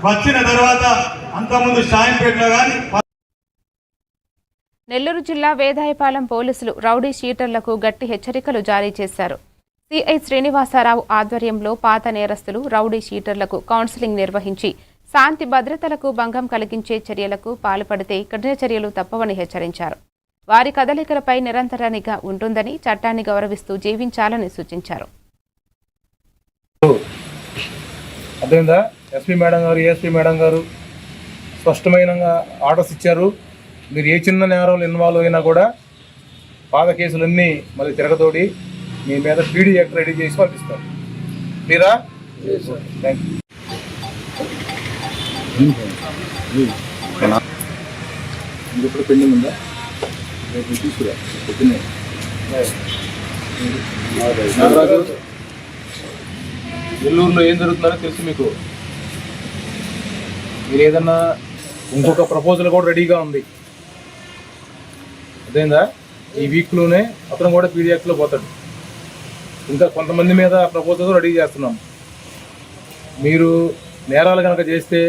వచ్చిన తర్వాత అంతకుముందు షాయింపేటలో కానీ. నెల్లూరు జిల్లా వేదాయపాలెం పోలీసులు రౌడీ షీటర్లకు గట్టి హెచ్చరికలు జారీ చేశారు. సిఐ శ్రీనివాసరావు ఆధ్వర్యంలో పాత నేరస్తులు రౌడీ షీటర్లకు కౌన్సిలింగ్ నిర్వహించి శాంతి భద్రతలకు భంగం కలిగించే చర్యలకు పాల్పడితే కఠిన చర్యలు తప్పవని హెచ్చరించారు. వారి కదలికలపై నిరంతర నిఘా ఉంటుందని, చట్టాన్ని గౌరవిస్తూ జీవించాలని సూచించారు. అదేందా ఎస్పీ మేడం గారు, ఏఎస్పీ మేడం గారు స్పష్టమైన ఆర్డర్స్ ఇచ్చారు. మీరు ఏ చిన్న నేరంలో ఇన్వాల్వ్ అయినా కూడా పాత కేసులన్నీ మళ్ళీ తిరగతోడి మీ మీద పీడీ యాక్ట్ రెడీ చేసి పంపిస్తారు. మీరా థ్యాంక్ యూ. ఇప్పుడు పెండింగ్ ఉందా? తీసుకురా నాగరాజు. నెల్లూరులో ఏం జరుగుతుందో తెలుసు మీకు. మీరు ఏదన్నా ఇంకొక ప్రపోజల్ కూడా రెడీగా ఉంది. అదేందా ఈ వీక్లోనే అతను కూడా పీడియాక్లో పోతాడు. ఇంకా కొంతమంది మీద ప్రపోజల్ రెడీ చేస్తున్నాం. మీరు నేరాలు కనుక చేస్తే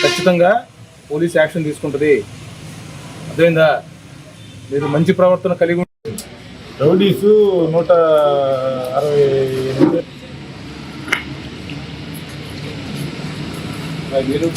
ఖచ్చితంగా పోలీస్ యాక్షన్ తీసుకుంటుంది. అదేందా మీరు మంచి ప్రవర్తన కలిగి రౌడీసు 168 మీరు